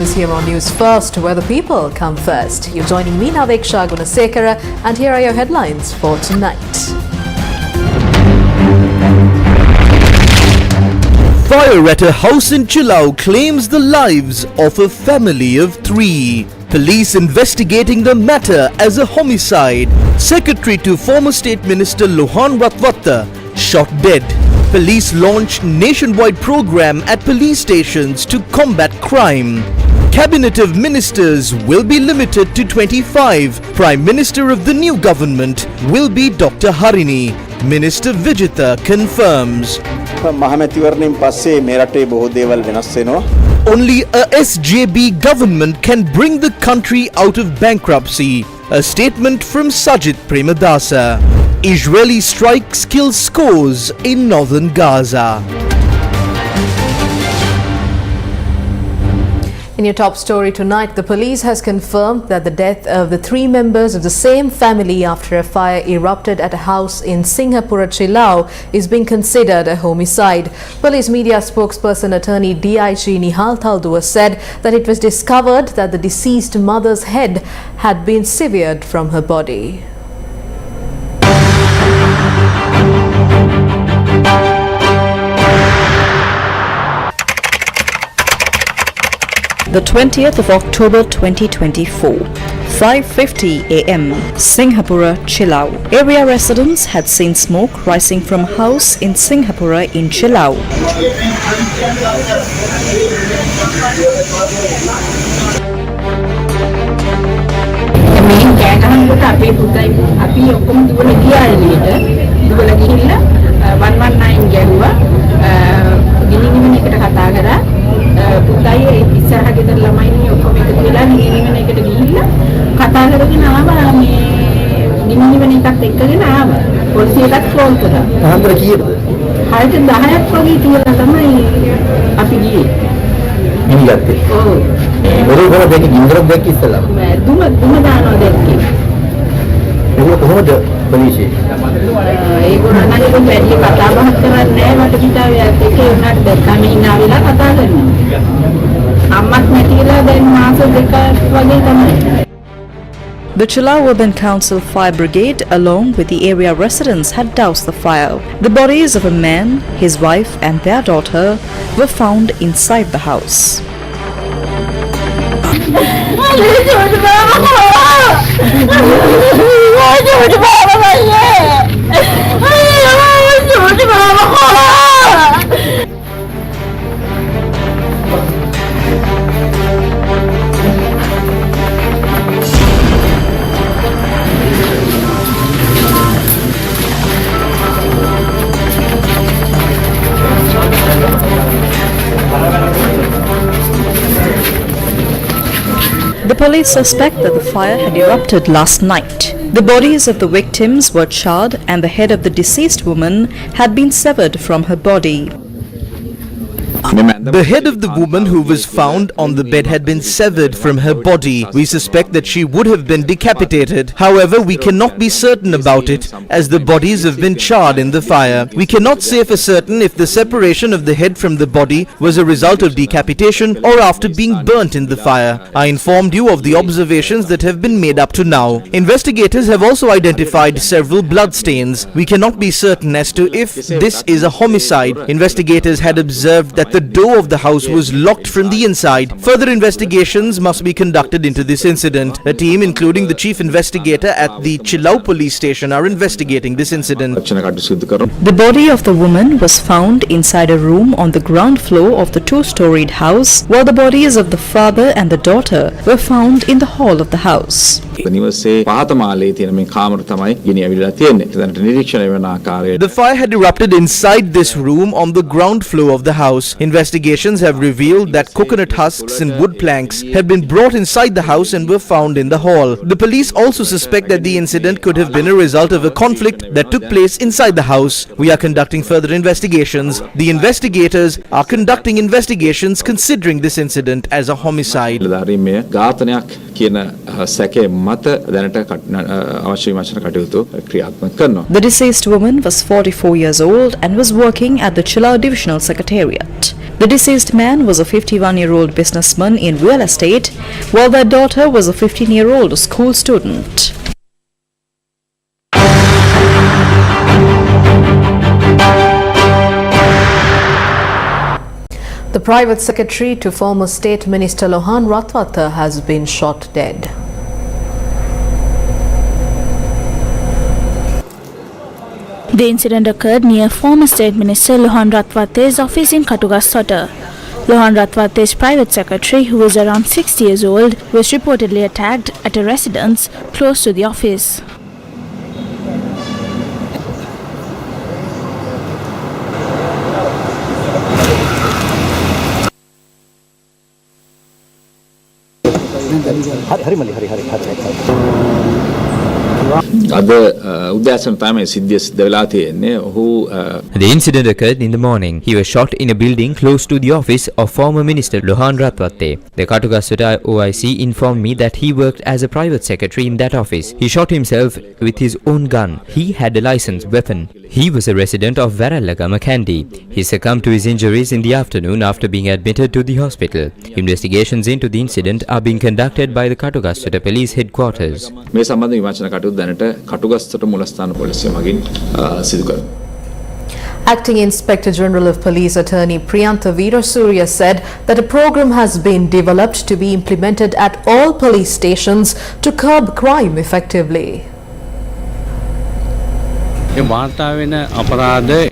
Is here on Newsfirst, where the people come first. You're joining me, Naveksha Gunasekara, and here are your headlines for tonight. Fire at a house in Chilau claims the lives of a family of 3. Police investigating the matter as a homicide. Secretary to former State Minister Lohan Watwatta shot dead. Police launch nationwide program at police stations to combat crime. Cabinet of Ministers will be limited to 25. Prime Minister of the new government will be Dr. Harini. Minister Vijitha confirms. Only a SJB government can bring the country out of bankruptcy. A statement from Sajid Premadasa. Israeli strikes kill scores in northern Gaza. In your top story tonight, the police has confirmed that the death of the 3 members of the same family after a fire erupted at a house in Singhapura, Chilau is being considered a homicide. Police media spokesperson attorney DIG Nihal Thaldua said that it was discovered that the deceased mother's head had been severed from her body. The 20th of October 2024, 5:50 a.m., Singhapura, Chilau. Area residents had seen smoke rising from a house in Singhapura in Chilau. The Chilau Urban Council Fire Brigade, along with the area residents, had doused the fire. The bodies of a man, his wife and their daughter were found inside the house. The police suspect that the fire had erupted last night. The bodies of the victims were charred and the head of the deceased woman had been severed from her body. The head of the woman who was found on the bed had been severed from her body. We suspect that she would have been decapitated. However, we cannot be certain about it as the bodies have been charred in the fire. We cannot say for certain if the separation of the head from the body was a result of decapitation or after being burnt in the fire. I informed you of the observations that have been made up to now. Investigators have also identified several blood stains. We cannot be certain as to if this is a homicide. Investigators had observed that the door of the house was locked from the inside. Further investigations must be conducted into this incident. A team including the chief investigator at the Chilau police station are investigating this incident. The body of the woman was found inside a room on the ground floor of the 2-storied house, while the bodies of the father and the daughter were found in the hall of the house. The fire had erupted inside this room on the ground floor of the house. Investigations have revealed that coconut husks and wood planks had been brought inside the house and were found in the hall. The police also suspect that the incident could have been a result of a conflict that took place inside the house. We are conducting further investigations. The investigators are conducting investigations considering this incident as a homicide. The deceased woman was 44 years old and was working at the Chilau Divisional Secretariat. The deceased man was a 51-year-old businessman in real estate, while their daughter was a 15-year-old school student. The private secretary to former State Minister Lohan Ratwatte has been shot dead. The incident occurred near former State Minister Lohan Ratwatte's office in Katugassotta. Lohan Ratwatte's private secretary, who was around 60 years old, was reportedly attacked at a residence close to the office. The incident occurred in the morning. He was shot in a building close to the office of former Minister Lohan Ratwatte. The Katugassotta OIC informed me that he worked as a private secretary in that office. He shot himself with his own gun. He had a licensed weapon. He was a resident of Varallagama, Kandy. He succumbed to his injuries in the afternoon after being admitted to the hospital. Investigations into the incident are being conducted by the Katugassotta Police Headquarters. Acting Inspector General of Police Attorney Priyantha Veerasurya said that a program has been developed to be implemented at all police stations to curb crime effectively.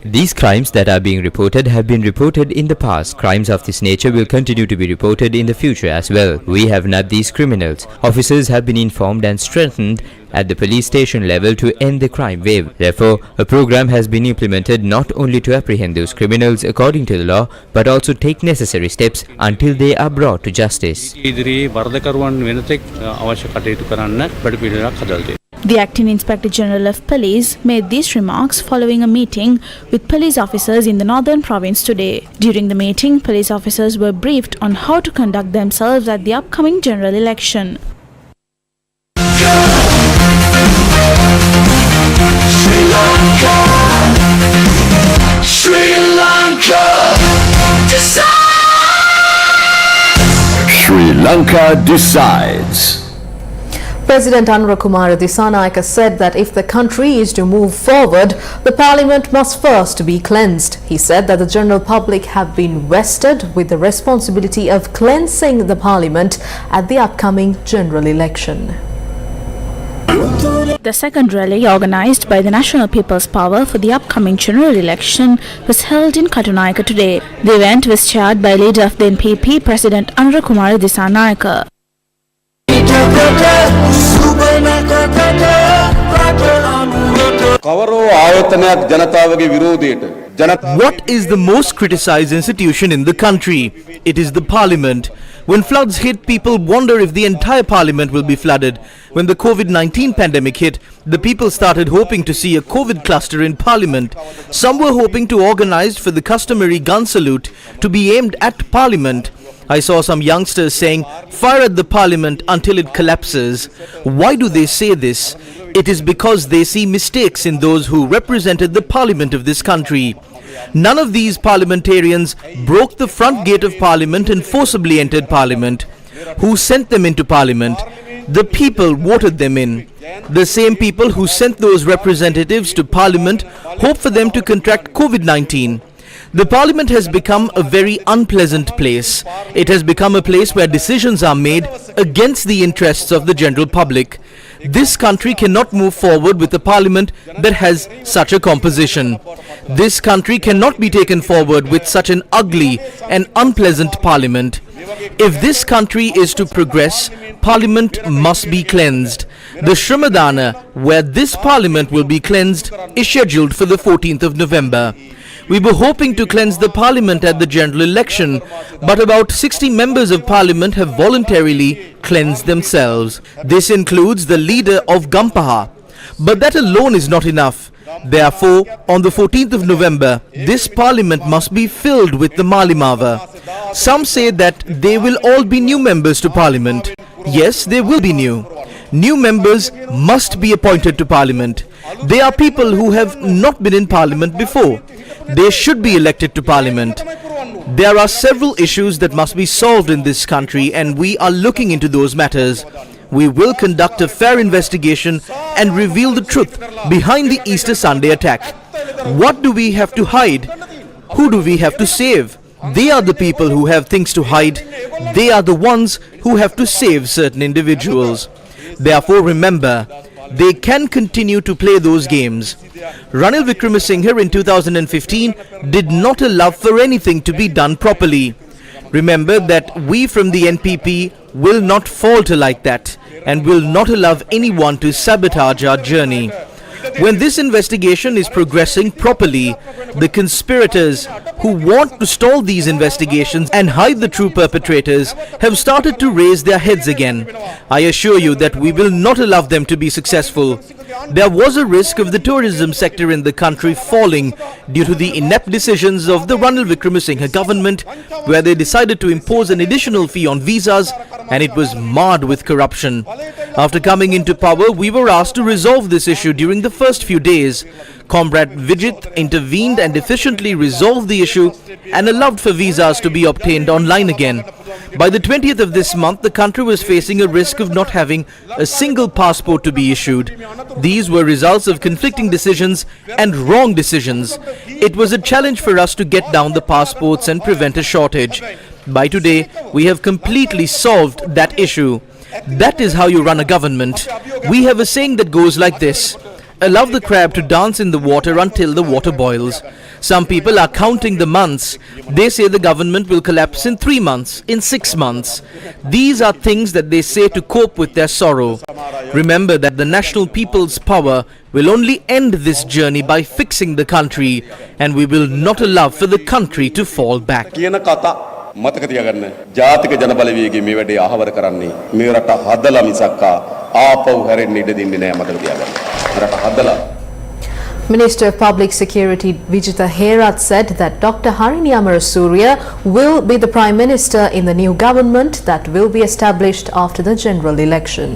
These crimes that are being reported have been reported in the past. Crimes of this nature will continue to be reported in the future as well. We have nabbed these criminals. Officers have been informed and strengthened at the police station level to end the crime wave. Therefore, a program has been implemented not only to apprehend those criminals according to the law, but also take necessary steps until they are brought to justice. The Acting Inspector General of Police made these remarks following a meeting with police officers in the Northern Province today. During the meeting, police officers were briefed on how to conduct themselves at the upcoming general election. Sri Lanka decides. President Anura Kumara Dissanayake said that if the country is to move forward, the parliament must first be cleansed. He said that the general public have been vested with the responsibility of cleansing the parliament at the upcoming general election. The second rally, organised by the National People's Power for the upcoming general election, was held in Katunayaka today. The event was chaired by leader of the NPP, President Anura Kumara Dissanayake. What is the most criticized institution in the country? It is the parliament. When floods hit, people wonder if the entire parliament will be flooded. When the COVID-19 pandemic hit, the people started hoping to see a COVID cluster in parliament. Some were hoping to organize for the customary gun salute to be aimed at parliament. I saw some youngsters saying, "Fire at the parliament until it collapses." Why do they say this? It is because they see mistakes in those who represented the parliament of this country. None of these parliamentarians broke the front gate of parliament and forcibly entered parliament. Who sent them into parliament? The people voted them in. The same people who sent those representatives to parliament hope for them to contract COVID-19. The parliament has become a very unpleasant place. It has become a place where decisions are made against the interests of the general public. This country cannot move forward with a parliament that has such a composition. This country cannot be taken forward with such an ugly and unpleasant parliament. If this country is to progress, parliament must be cleansed. The Shramadana, where this parliament will be cleansed, is scheduled for the 14th of November. We were hoping to cleanse the parliament at the general election, but about 60 members of parliament have voluntarily cleansed themselves. This includes the leader of Gampaha. But that alone is not enough. Therefore, on the 14th of November, this parliament must be filled with the Malimava. Some say that they will all be new members to parliament. Yes, they will be new. New members must be appointed to parliament. They are people who have not been in parliament before. They should be elected to parliament. There are several issues that must be solved in this country, and we are looking into those matters. We will conduct a fair investigation and reveal the truth behind the Easter Sunday attack. What do we have to hide? Who do we have to save? They are the people who have things to hide. They are the ones who have to save certain individuals. Therefore, remember, they can continue to play those games. Ranil Wickremesinghe in 2015 did not allow for anything to be done properly. Remember that we from the NPP will not falter like that and will not allow anyone to sabotage our journey. When this investigation is progressing properly, the conspirators who want to stall these investigations and hide the true perpetrators have started to raise their heads again. I assure you that we will not allow them to be successful. There was a risk of the tourism sector in the country falling due to the inept decisions of the Ranil Wickremesinghe government, where they decided to impose an additional fee on visas, and it was marred with corruption. After coming into power, we were asked to resolve this issue during the first few days. Comrade Vijit intervened and efficiently resolved the issue and allowed for visas to be obtained online again. By the 20th of this month, the country was facing a risk of not having a single passport to be issued. These were results of conflicting decisions and wrong decisions. It was a challenge for us to get down the passports and prevent a shortage. By today, we have completely solved that issue. That is how you run a government. We have a saying that goes like this: allow the crab to dance in the water until the water boils. Some people are counting the months. They say the government will collapse in 3 months, in 6 months. These are things that they say to cope with their sorrow. Remember that the national people's power will only end this journey by fixing the country, and we will not allow for the country to fall back. මතක තියාගන්න ජාතික ජනබලවේගයේ මේ වැඩේ අහවර කරන්නේ මේ රට හදලා මිසක්කා ආපහු හැරෙන්න ඉඩ දෙන්නේ නැහැ මතක තියාගන්න රට හදලා. Minister of Public Security Vijita Herath said that Dr. Harini Amarasuriya will be the Prime Minister in the new government that will be established after the general election.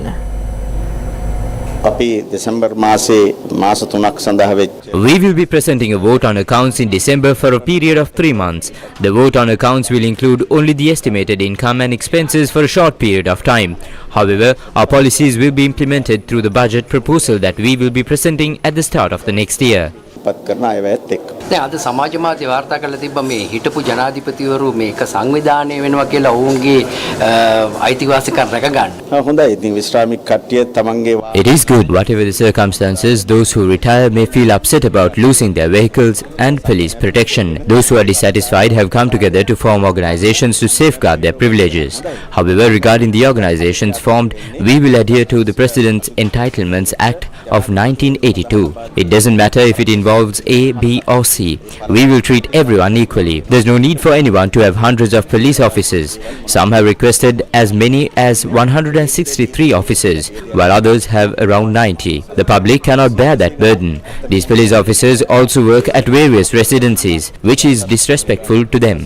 අපි දෙසැම්බර් මාසේ මාස 3ක් සඳහා වෙච්ච We will be presenting a vote on accounts in December for a period of 3 months. The vote on accounts will include only the estimated income and expenses for a short period of time. However, our policies will be implemented through the budget proposal that we will be presenting at the start of the next year. පත් කරන අයවැයත් එක්ක. දැන් අද සමාජ මාධ්‍ය වාර්තා කරලා තිබ්බ මේ හිටපු ජනාධිපතිවරු මේක සංවිධානය වෙනවා කියලා ඔවුන්ගේ අයිතිවාසිකම් රැක ගන්න. හොඳයි. ඉතින් විශ්‍රාමික කට්ටිය තමන්ගේ It is good. Whatever the circumstances, those who retire may feel upset about losing their vehicles and police protection. Those who are dissatisfied have come together to form organizations to safeguard their privileges. However, regarding the organizations formed, we will adhere to the President's Entitlements Act of 1982. It doesn't matter if it involves A, B or C. We will treat everyone equally. There's no need for anyone to have hundreds of police officers. Some have requested as many as 163 officers, while others have around 90. The public cannot bear that burden. These police officers also work at various residencies, which is disrespectful to them.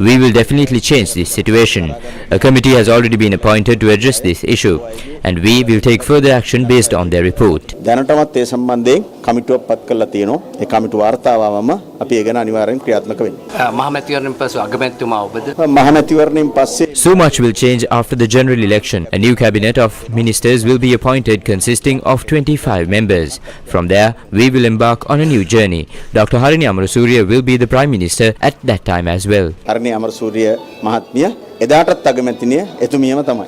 We will definitely change this situation. A committee has already been appointed to address this issue, and we will take further action based on their report. දැනටමත් ඒ සම්බන්ධයෙන් කමිටුවක් පත් කරලා තියෙනවා. ඒ කමිටු වාර්තාවවම අපි ඒ ගැන අනිවාර්යෙන් ක්‍රියාත්මක වෙන්න. මහමැතිවරණයෙන් පසු අගමැතිතුමා ඔබද මහමැතිවරණයෙන් පස්සේ So much will change after the general election. A new cabinet of ministers will be appointed consisting of 25 members. From there, we will embark on a new journey. Dr. Harini Amarasuriya will be the Prime Minister at that time as well. Harini Amarasuriya මහත්මිය එදාටත් අගමැතිනිය එතුමියම තමයි.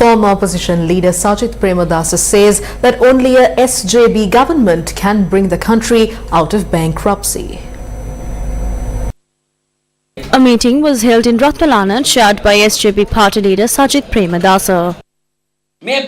Former opposition leader Sajith Premadasa says that only a SJB government can bring the country out of bankruptcy. A meeting was held in Ratnalana chaired by SJP party leader Sajith Premadasa. There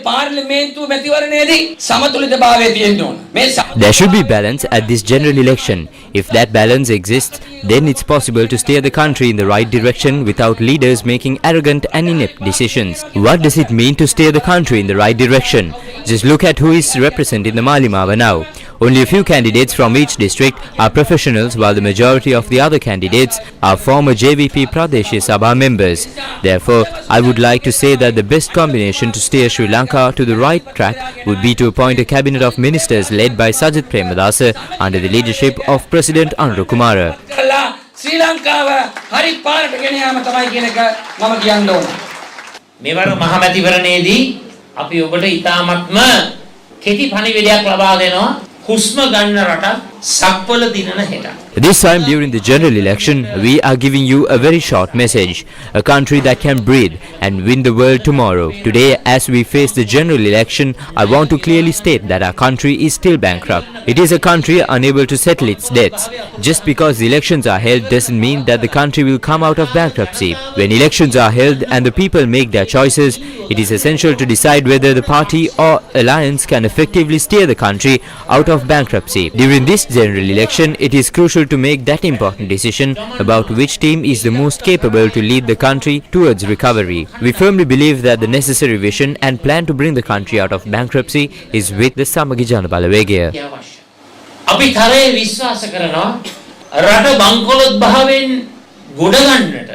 should be balance at this general election. If that balance exists, then it's possible to steer the country in the right direction without leaders making arrogant and inept decisions. What does it mean to steer the country in the right direction? Just look at who is representing the Malimava now. Only a few candidates from each district are professionals, while the majority of the other candidates are former JVP Pradesh Sabha members. Therefore, I would like to say that the best combination to steer Sri Lanka to the right track would be to appoint a cabinet of ministers led by Sajith Premadasa under the leadership of President Anura Kumara. ශ්‍රී ලංකාව හරි පාරට ගෙන යාම තමයි කියන එක මම කියන්න ඕන. මෙවර මහමැතිවරණයේදී අපි ඔබට ඉතාමත්ම කෙටි පණිවිඩයක් ලබා දෙනවා. හුස්ම ගන්න රට සක්වල දිනන හෙට. This time during the general election, we are giving you a very short message. A country that can breathe and win the world tomorrow. Today, as we face the general election, I want to clearly state that our country is still bankrupt. It is a country unable to settle its debts. Just because the elections are held doesn't mean that the country will come out of bankruptcy. When elections are held and the people make their choices, it is essential to decide whether the party or alliance can effectively steer the country out of bankruptcy. During this general election, it is crucial to make that important decision about which team is the most capable to lead the country towards recovery. We firmly believe that the necessary vision and plan to bring the country out of bankruptcy is with the Samagi Jana Balawegaya. අපි තරයේ විශ්වාස කරනවා රට බංකොලොත් භාවයෙන් ගොඩ ගන්නට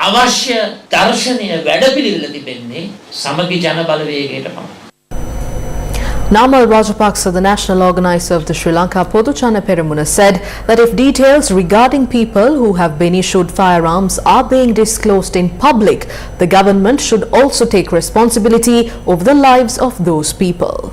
අවශ්‍ය දර්ශනීය වැඩපිළිවෙල තිබෙන්නේ සමගි ජන බලවේගයට පමණයි. Namal Rajapaksa, the national organizer of the Sri Lanka Poduchana Peramuna, said that if details regarding people who have been issued firearms are being disclosed in public, the government should also take responsibility over the lives of those people.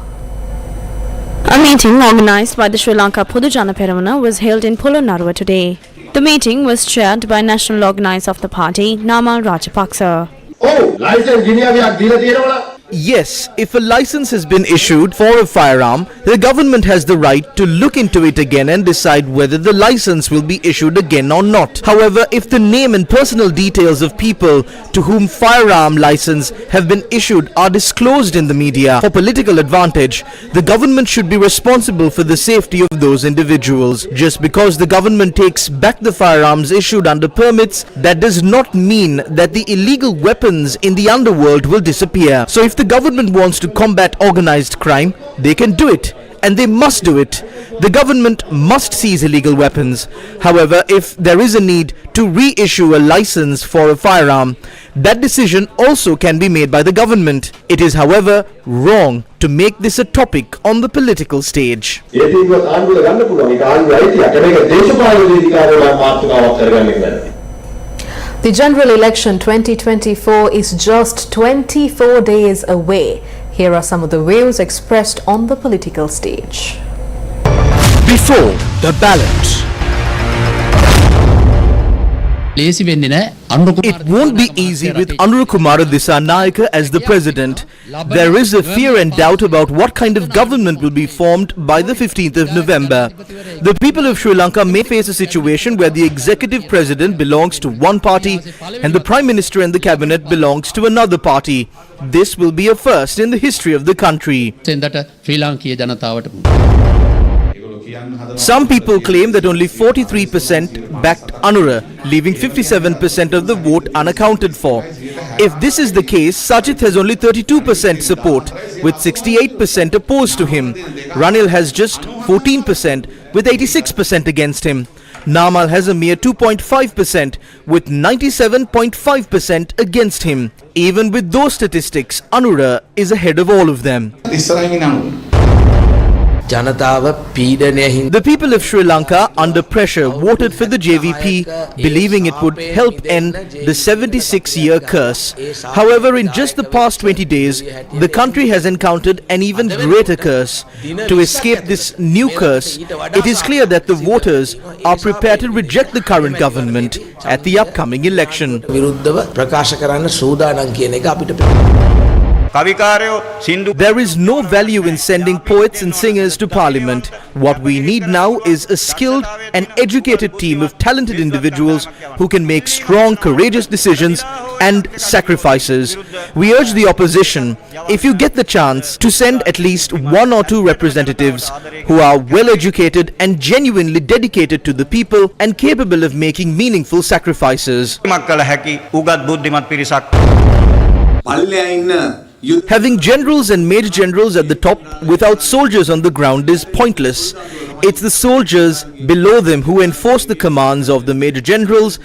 A meeting organised by the Sri Lanka Podujana Peramuna was held in Polonnaruwa today. The meeting was chaired by national organizer of the party, Namal Rajapaksa. Yes, if a license has been issued for a firearm, the government has the right to look into it again and decide whether the license will be issued again or not. However, if the name and personal details of people to whom firearm license have been issued are disclosed in the media for political advantage, the government should be responsible for the safety of those individuals. Just because the government takes back the firearms issued under permits, that does not mean that the illegal weapons in the underworld will disappear. So if the government wants to combat organized crime, they can do it, and they must do it. The government must seize illegal weapons. However, if there is a need to reissue a license for a firearm, that decision also can be made by the government. It is, however, wrong to make this a topic on the political stage. The general election 2024 is just 24 days away. Here are some of the views expressed on the political stage. Before the ballot. It won't be easy with Anura Kumara Dissanayake as the president. There is a fear and doubt about what kind of government will be formed by the 15th of November. The people of Sri Lanka may face a situation where the executive president belongs to one party and the prime minister and the cabinet belongs to another party. This will be a first in the history of the country. Some people claim that only 43% backed Anura, leaving 57% of the vote unaccounted for. If this is the case, Sajith has only 32% support, with 68% opposed to him. Ranil has just 14%, with 86% against him. Namal has a mere 2.5%, with 97.5% against him. Even with those statistics, Anura is ahead of all of them. The people of Sri Lanka, under pressure, voted for the JVP, believing it would help end the 76-year curse. However, in just the past 20 days, the country has encountered an even greater curse. To escape this new curse, it is clear that the voters are prepared to reject the current government at the upcoming election. There is no value in sending poets and singers to parliament. What we need now is a skilled and educated team of talented individuals who can make strong, courageous decisions and sacrifices. We urge the opposition, if you get the chance, to send at least one or two representatives who are well educated and genuinely dedicated to the people and capable of making meaningful sacrifices. Having generals and major generals at the top without soldiers on the ground is pointless. It's the soldiers below them who enforce the commands of the major generals,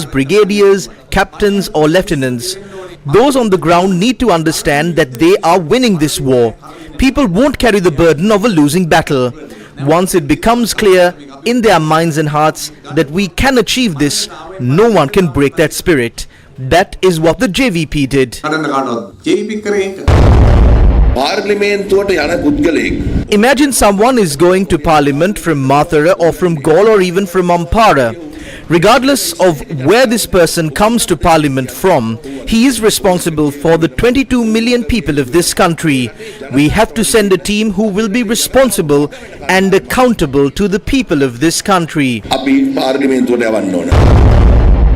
brigadiers, captains or lieutenants. Those on the ground need to understand that they are winning this war. People won't carry the burden of a losing battle. Once it becomes clear in their minds and hearts that we can achieve this, no one can break that spirit. That is what the JVP did. Imagine someone is going to parliament from Mathura or from Gaul or even from Ampara. Regardless of where this person comes to parliament from, he is responsible for the 22 million people of this country. We have to send a team who will be responsible and accountable to the people of this country.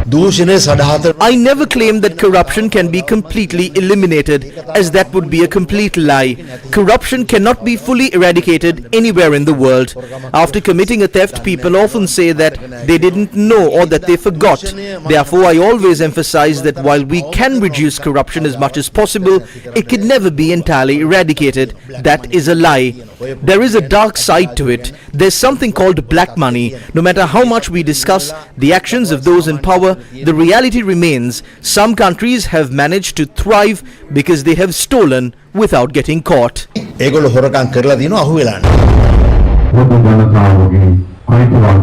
I never claim that corruption can be completely eliminated, as that would be a complete lie. Corruption cannot be fully eradicated anywhere in the world. After committing a theft, people often say that they didn't know or that they forgot. Therefore, I always emphasize that while we can reduce corruption as much as possible, it can never be entirely eradicated. That is a lie. There is a dark side to it. There's something called black money. No matter how much we discuss the actions of those in power, the reality remains. Some countries have managed to thrive because they have stolen without getting caught.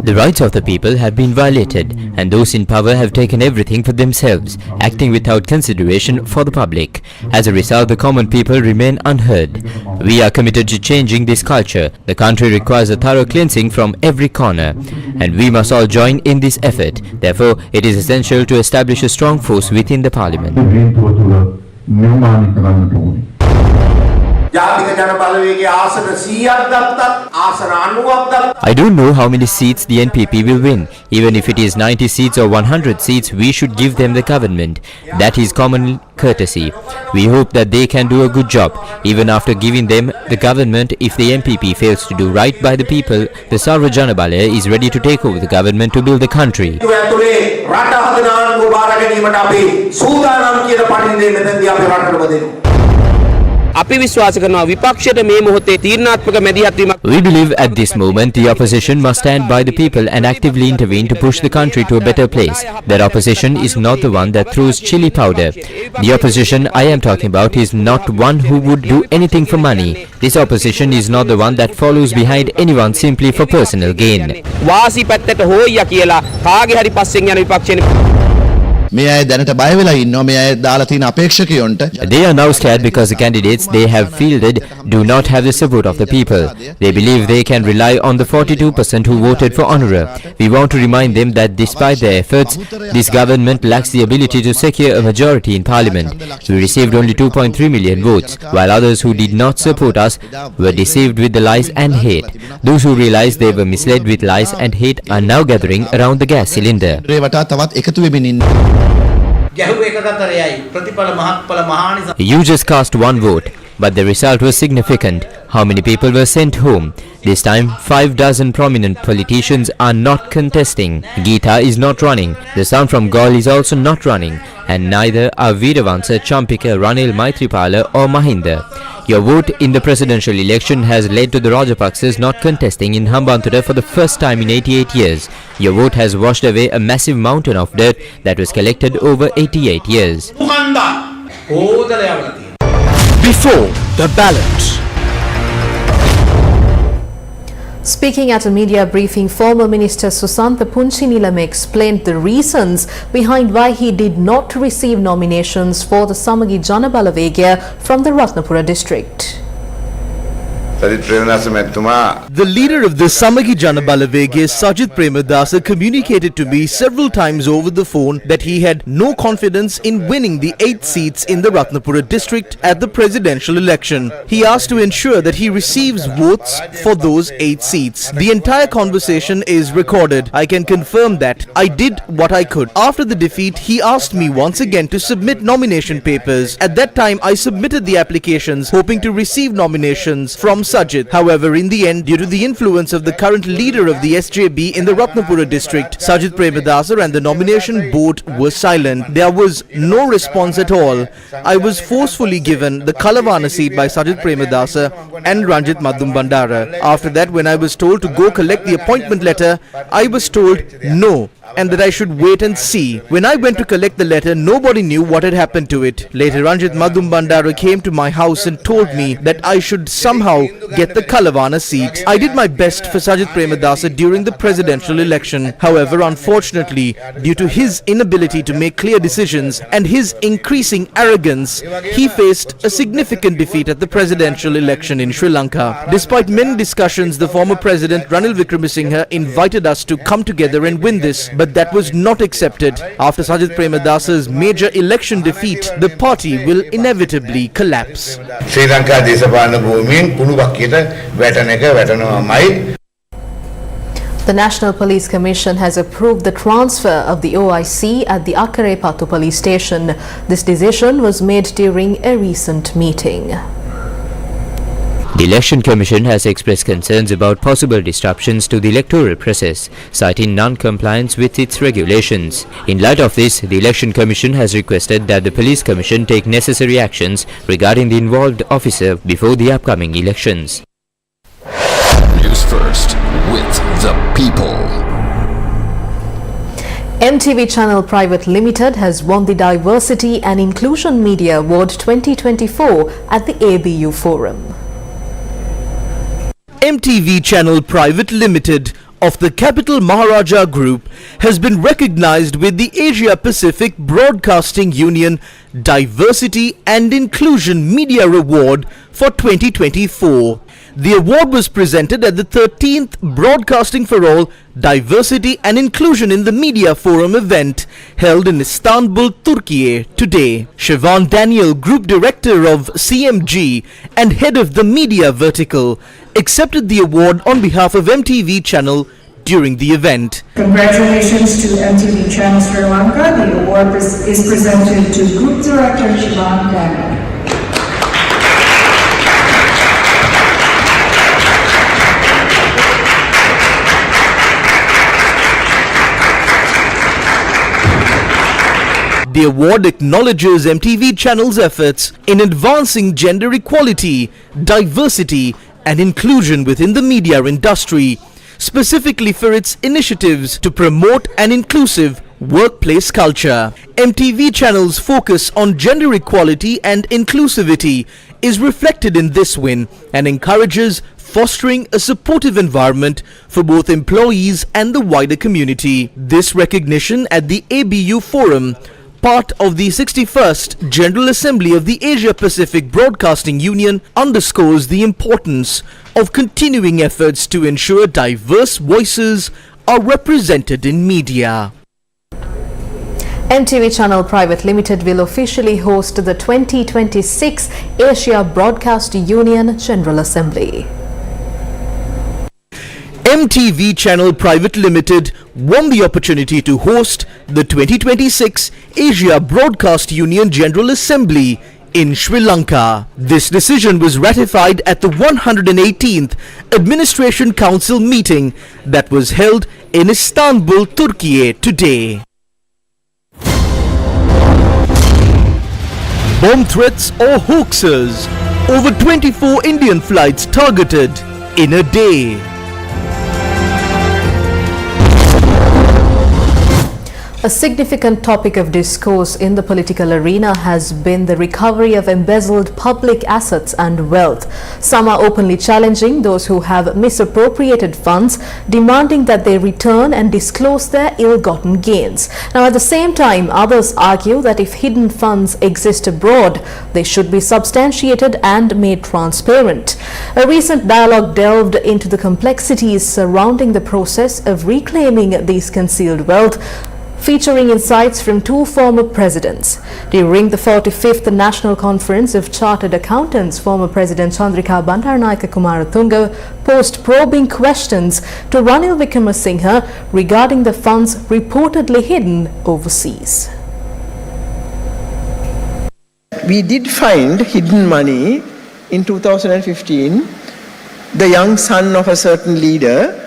The rights of the people have been violated, and those in power have taken everything for themselves, acting without consideration for the public. As a result, the common people remain unheard. We are committed to changing this culture. The country requires a thorough cleansing from every corner, and we must all join in this effort. Therefore, it is essential to establish a strong force within the parliament. I don't know how many seats the NPP will win. Even if it is 90 seats or 100 seats, we should give them the government. That is common courtesy. We hope that they can do a good job. Even after giving them the government, if the NPP fails to do right by the people, the Sarva Janabalaya is ready to take over the government to build the country. අපි විශ්වාස කරනවා විපක්ෂයට මේ මොහොතේ තීරණාත්මක මැදිහත් වීමක්. We believe at this moment the opposition must stand by the people and actively intervene to push the country to a better place. That opposition is not the one that throws chili powder. The opposition I am talking about is not one who would do anything for money. This opposition is not the one that follows behind anyone simply for personal gain. වාසි පැත්තට හොයියා කියලා කාගේ හරි පස්සෙන් යන විපක්ෂයෙන් They are now scared because the candidates they have fielded do not have the support of the people. They believe they can rely on the 42% who voted for Anura. We want to remind them that despite their efforts, this government lacks the ability to secure a majority in parliament. We received only 2.3 million votes, while others who did not support us were deceived with the lies and hate. Those who realized they were misled with lies and hate are now gathering around the gas cylinder. You just cast one vote, but the result was significant. How many people were sent home? This time, 5 dozen prominent politicians are not contesting. Geeta is not running. The son from Gaul is also not running. And neither are Veeravansa, Champika, Ranil Maitripala or Mahinda. Your vote in the presidential election has led to the Rajapaksas not contesting in Hambantota for the first time in 88 years. Your vote has washed away a massive mountain of dirt that was collected over 88 years. Before the ballot. Speaking at a media briefing, former Minister Susantha Punchinilame explained the reasons behind why he did not receive nominations for the Samagi Janabalawegaya from the Ratnapura district. The leader of the Samagi Janabalawegaya, Sajid Premadasa, communicated to me several times over the phone that he had no confidence in winning the 8 seats in the Ratnapura district at the presidential election. He asked to ensure that he receives votes for those 8 seats. The entire conversation is recorded. I can confirm that I did what I could. After the defeat, he asked me once again to submit nomination papers. At that time, I submitted the applications hoping to receive nominations from Sajid. However, in the end, due to the influence of the current leader of the SJB in the Ratnapura district, Sajid Premadasa, and the nomination board were silent. There was no response at all. I was forcefully given the Kalavana seat by Sajid Premadasa and Ranjit Madhum Bandara. After that, when I was told to go collect the appointment letter, I was told no, and that I should wait and see. When I went to collect the letter, nobody knew what had happened to it. Later, Ranjit Madhum Bandara came to my house and told me that I should somehow get the Kalavana seat. I did my best for Sajid Premadasa during the presidential election. However, unfortunately, due to his inability to make clear decisions and his increasing arrogance, he faced a significant defeat at the presidential election in Sri Lanka. Despite many discussions, the former president Ranil Wickremesinghe invited us to come together and win this, but that was not accepted. After Sajid Premadasa's major election defeat, the party will inevitably collapse. Sri Lanka දේශපාලන භූමියෙන් කුණු බක්කියට වැටෙන එක වැටෙනවාමයි. The National Police Commission has approved the transfer of the OIC at the Akkarepattu police station. This decision was made during a recent meeting. The Election Commission has expressed concerns about possible disruptions to the electoral process, citing non-compliance with its regulations. In light of this, the Election Commission has requested that the Police Commission take necessary actions regarding the involved officer before the upcoming elections. Newsfirst, with the people. MTV Channel Private Limited has won the Diversity and Inclusion Media Award 2024 at the ABU Forum. MTV Channel Private Limited of the Capital Maharaja Group has been recognized with the Asia Pacific Broadcasting Union Diversity and Inclusion Media Award for 2024. The award was presented at the 13th Broadcasting for All Diversity and Inclusion in the Media Forum event held in Istanbul, Turkey today. Siobhan Daniel, Group Director of CMG and Head of the Media Vertical, accepted the award on behalf of MTV Channel during the event. Congratulations to MTV Channel Sri Lanka. The award is presented to Group Director Siobhan Daniel. The award acknowledges MTV Channel's efforts in advancing gender equality, diversity and inclusion within the media industry, specifically for its initiatives to promote an inclusive workplace culture. MTV Channel's focus on gender equality and inclusivity is reflected in this win and encourages fostering a supportive environment for both employees and the wider community. This recognition at the ABU Forum, part of the 61st General Assembly of the Asia Pacific Broadcasting Union, underscores the importance of continuing efforts to ensure diverse voices are represented in media. MTV Channel Private Limited will officially host the 2026 Asia Broadcast Union General Assembly. MTV Channel Private Limited won the opportunity to host the 2026 Asia Broadcast Union General Assembly in Sri Lanka. This decision was ratified at the 118th Administration Council meeting that was held in Istanbul, Turkey today. Bomb threats or hoaxes? Over 24 Indian flights targeted in a day. A significant topic of discourse in the political arena has been the recovery of embezzled public assets and wealth. Some are openly challenging those who have misappropriated funds, demanding that they return and disclose their ill-gotten gains. Now, at the same time, others argue that if hidden funds exist abroad, they should be substantiated and made transparent. A recent dialogue delved into the complexities surrounding the process of reclaiming these concealed wealth, featuring insights from two former presidents. During the 45th National Conference of Chartered Accountants, former President Chandrika Bandaranaike Kumaratunga posed probing questions to Ranil Wickremesinghe regarding the funds reportedly hidden overseas. We did find hidden money in 2015 the young son of a certain leader,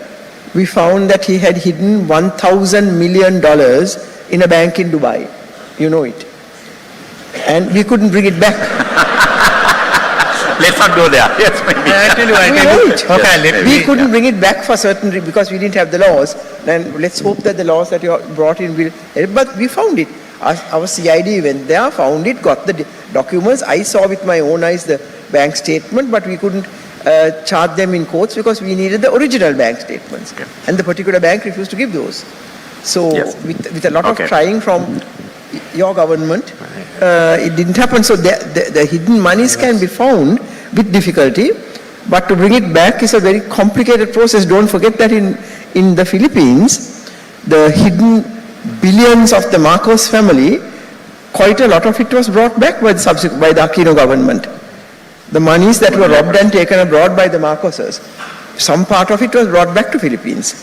we found that he had hidden $1,000 million in a bank in Dubai. You know it. And we couldn't bring it back. Let's not go there. Yes, We couldn't bring it back for certain because we didn't have the laws. And let's hope that the laws that you brought in will help. But we found it. Our CID went there, found it, got the documents. I saw with my own eyes the bank statement, but we couldn't charge them in courts because we needed the original bank statements. Okay. And the particular bank refused to give those. So with a lot of trying from your government, it didn't happen. So the hidden monies can be found with difficulty, but to bring it back is a very complicated process. Don't forget that in the Philippines, the hidden billions of the Marcos family, quite a lot of it was brought back by the Aquino government. The monies that were robbed and taken abroad by the Marcoses, some part of it was brought back to Philippines.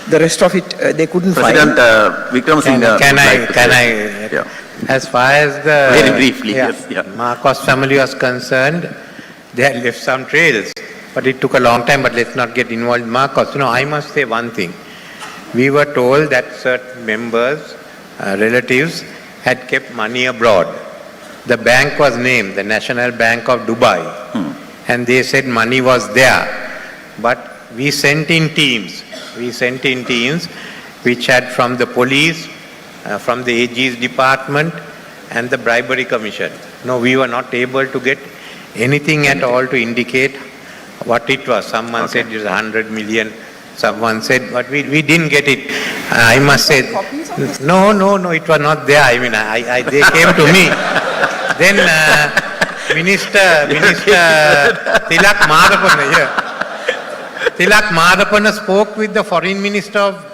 The rest of it they couldn't President, find. Vikram Singh, as far as the very briefly, Marcos family was concerned, they had left some trails, but it took a long time. But let's not get involved in Marcos. I must say one thing. We were told that certain members, relatives, had kept money abroad. The bank was named the National Bank of Dubai, and they said money was there. But we sent in teams. Which had from the police, from the AG's department, and the bribery commission. No, we were not able to get anything at all to indicate what it was. Someone said it was 100 million. Someone said, but we didn't get it. I must say, no, it was not there. I mean, they came to me. Then Minister Tilak Madapana spoke with the Foreign Minister of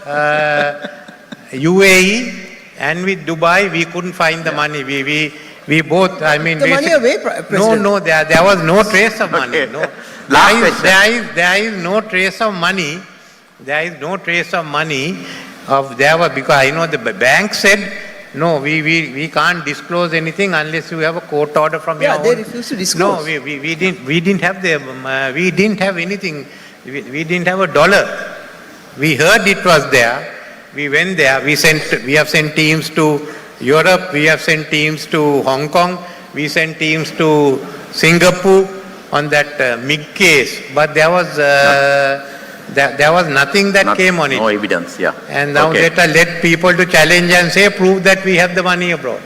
UAE and with Dubai. We couldn't find the money. We both, I mean... The money away, President? No, there was no trace of money. Okay. No. There is no trace of money. There is no trace of money because I know the bank said, no, we can't disclose anything unless you have a court order from your own. They refused to disclose. No, we didn't have we didn't have anything. We didn't have a dollar. We heard it was there. We went there. We have sent teams to Europe. We have sent teams to Hong Kong. We sent teams to Singapore on that MiG case. But there was nothing that came on it. No evidence, And now let people to challenge and say, prove that we have the money abroad.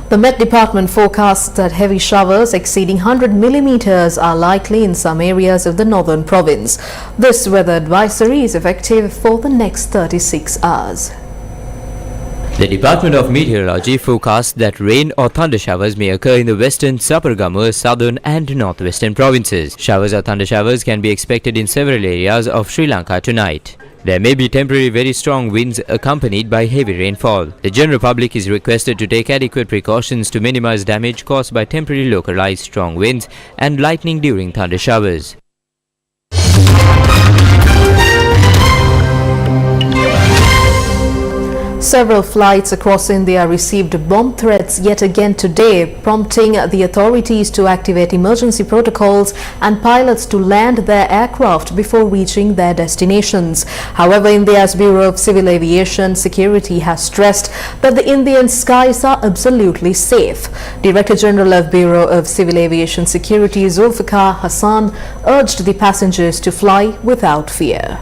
The Met Department forecasts that heavy showers exceeding 100 millimeters are likely in some areas of the northern province. This weather advisory is effective for the next 36 hours. The Department of Meteorology forecasts that rain or thunder showers may occur in the western, Sapargama, southern and northwestern provinces. Showers or thunder showers can be expected in several areas of Sri Lanka tonight. There may be temporary very strong winds accompanied by heavy rainfall. The general public is requested to take adequate precautions to minimize damage caused by temporary localized strong winds and lightning during thunder showers. Several flights across India received bomb threats yet again today, prompting the authorities to activate emergency protocols and pilots to land their aircraft before reaching their destinations. However, India's Bureau of Civil Aviation Security has stressed that the Indian skies are absolutely safe. Director General of Bureau of Civil Aviation Security Zulfikar Hassan urged the passengers to fly without fear.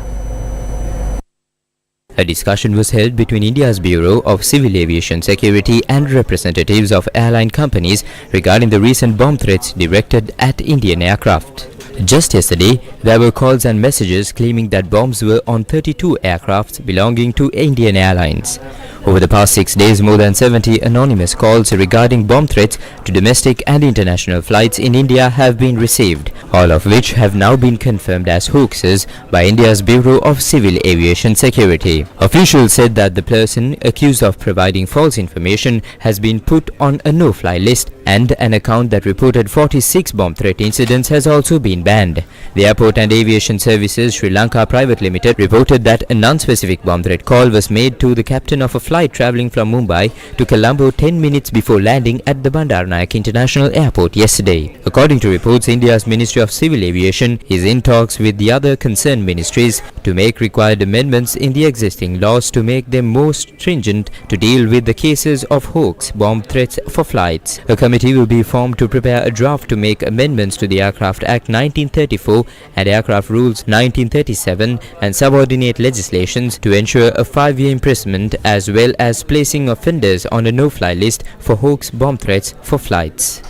A discussion was held between India's Bureau of Civil Aviation Security and representatives of airline companies regarding the recent bomb threats directed at Indian aircraft. Just yesterday, there were calls and messages claiming that bombs were on 32 aircrafts belonging to Indian Airlines. Over the past 6 days, more than 70 anonymous calls regarding bomb threats to domestic and international flights in India have been received, all of which have now been confirmed as hoaxes by India's Bureau of Civil Aviation Security. Officials said that the person accused of providing false information has been put on a no-fly list, and an account that reported 46 bomb threat incidents has also been banned. The Airport and Aviation Services Sri Lanka Private Limited reported that a non-specific bomb threat call was made to the captain of a flight flight travelling from Mumbai to Colombo 10 minutes before landing at the Bandaranaike International Airport yesterday. According to reports, India's Ministry of Civil Aviation is in talks with the other concerned ministries to make required amendments in the existing laws to make them more stringent to deal with the cases of hoax bomb threats for flights. A committee will be formed to prepare a draft to make amendments to the Aircraft Act 1934 and Aircraft Rules 1937 and subordinate legislations to ensure a 5-year imprisonment as well as placing offenders on a no-fly list for hoax bomb threats for flights.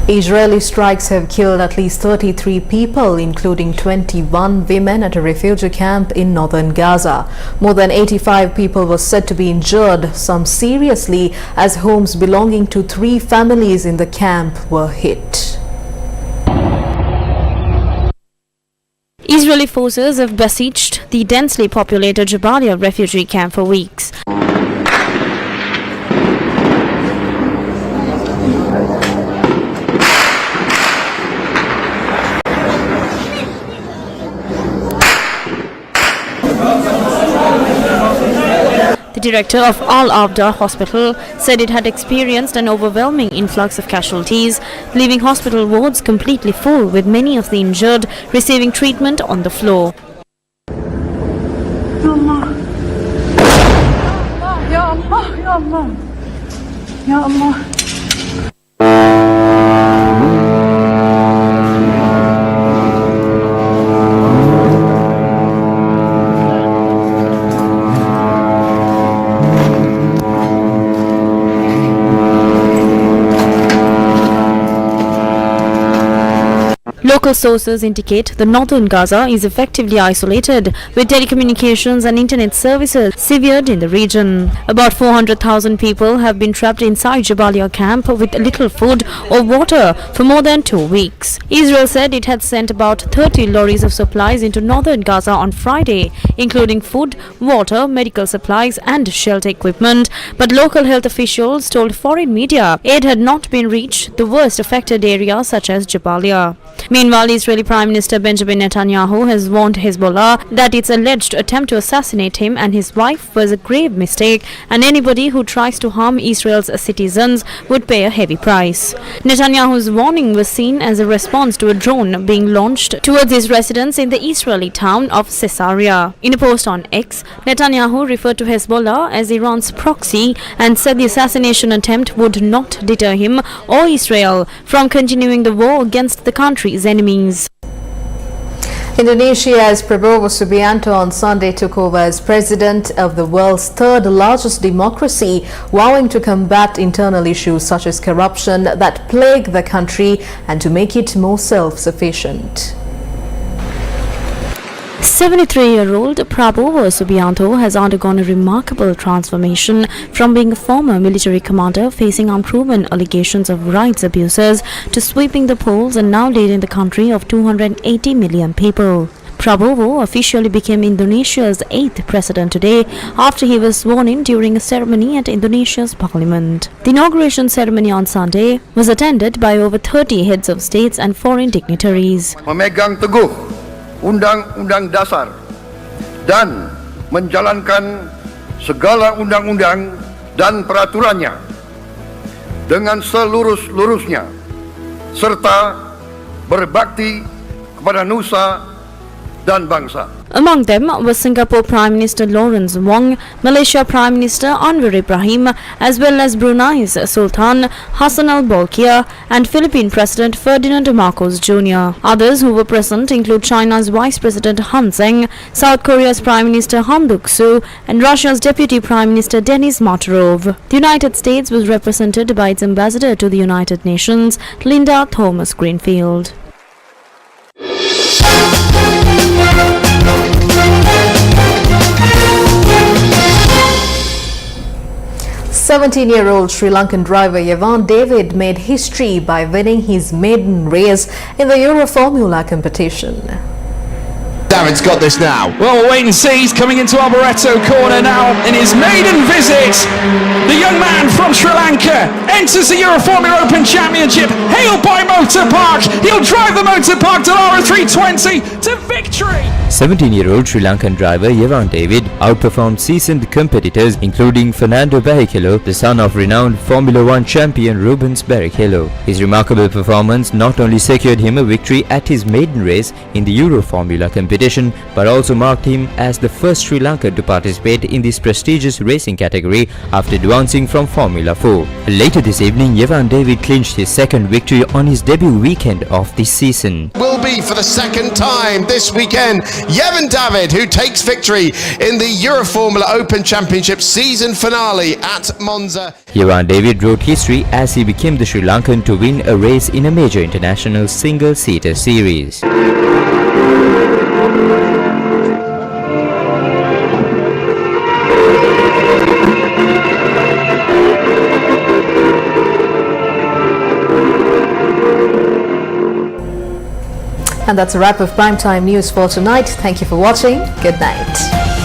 Israeli strikes have killed at least 33 people, including 21 women at a refugee camp in northern Gaza. More than 85 people were said to be injured, some seriously, as homes belonging to 3 families in the camp were hit. Israeli forces have besieged the densely populated Jabalia refugee camp for weeks. The director of Al-Abda Hospital said it had experienced an overwhelming influx of casualties, leaving hospital wards completely full with many of the injured receiving treatment on the floor. Ya Allah, Ya Allah, Ya Allah. Local sources indicate the northern Gaza is effectively isolated, with telecommunications and internet services severed in the region. About 400,000 people have been trapped inside Jabalia camp with little food or water for more than 2 weeks. Israel said it had sent about 30 lorries of supplies into northern Gaza on Friday, including food, water, medical supplies and shelter equipment, but local health officials told foreign media aid had not been reached the worst affected areas such as Jabalia. Meanwhile, Israeli Prime Minister Benjamin Netanyahu has warned Hezbollah that its alleged attempt to assassinate him and his wife was a grave mistake, and anybody who tries to harm Israel's citizens would pay a heavy price. Netanyahu's warning was seen as a response to a drone being launched towards his residence in the Israeli town of Caesarea. In a post on X, Netanyahu referred to Hezbollah as Iran's proxy and said the assassination attempt would not deter him or Israel from continuing the war against the country's enemies. Indonesia's Prabowo Subianto on Sunday took over as president of the world's third largest democracy, vowing to combat internal issues such as corruption that plague the country and to make it more self-sufficient. 73-year-old Prabowo Subianto has undergone a remarkable transformation from being a former military commander facing unproven allegations of rights abuses to sweeping the polls and now leading the country of 280 million people. Prabowo officially became Indonesia's 8th president today after he was sworn in during a ceremony at Indonesia's parliament. The inauguration ceremony on Sunday was attended by over 30 heads of states and foreign dignitaries. Memegang teguh Undang-Undang Dasar dan menjalankan segala undang-undang dan peraturannya dengan selurus-lurusnya serta berbakti kepada nusa dan bangsa. Among them was Singapore Prime Minister Lawrence Wong, Malaysia Prime Minister Anwar Ibrahim, as well as Brunei's Sultan Hassan al-Bolkiah and Philippine President Ferdinand Marcos Jr. Others who were present include China's Vice President Han Zheng, South Korea's Prime Minister Han Duck-soo, and Russia's Deputy Prime Minister Denis Martyrov. The United States was represented by its ambassador to the United Nations, Linda Thomas-Greenfield. 17-year-old Sri Lankan driver Yavan David made history by winning his maiden race in the Euro Formula competition. David's got this now. Well, we'll wait and see. He's coming into Alboreto corner now in his maiden visit. The young man from Sri Lanka enters the Euro Formula Open Championship, hailed by Motor Park. He'll drive the Motor Park Dallara 320 to victory. 17-year-old Sri Lankan driver Yevan David outperformed seasoned competitors including Fernando Barrichello, the son of renowned Formula One champion Rubens Barrichello. His remarkable performance not only secured him a victory at his maiden race in the Euro Formula competition, but also marked him as the first Sri Lankan to participate in this prestigious racing category after advancing from Formula 4. Later this evening, Yevan David clinched his second victory on his debut weekend of this season. Will be for the second time this weekend Yevan David, who takes victory in the Euroformula Open Championship season finale at Monza. Yevan David wrote history as he became the Sri Lankan to win a race in a major international single-seater series. And that's a wrap of Primetime News for tonight. Thank you for watching. Good night.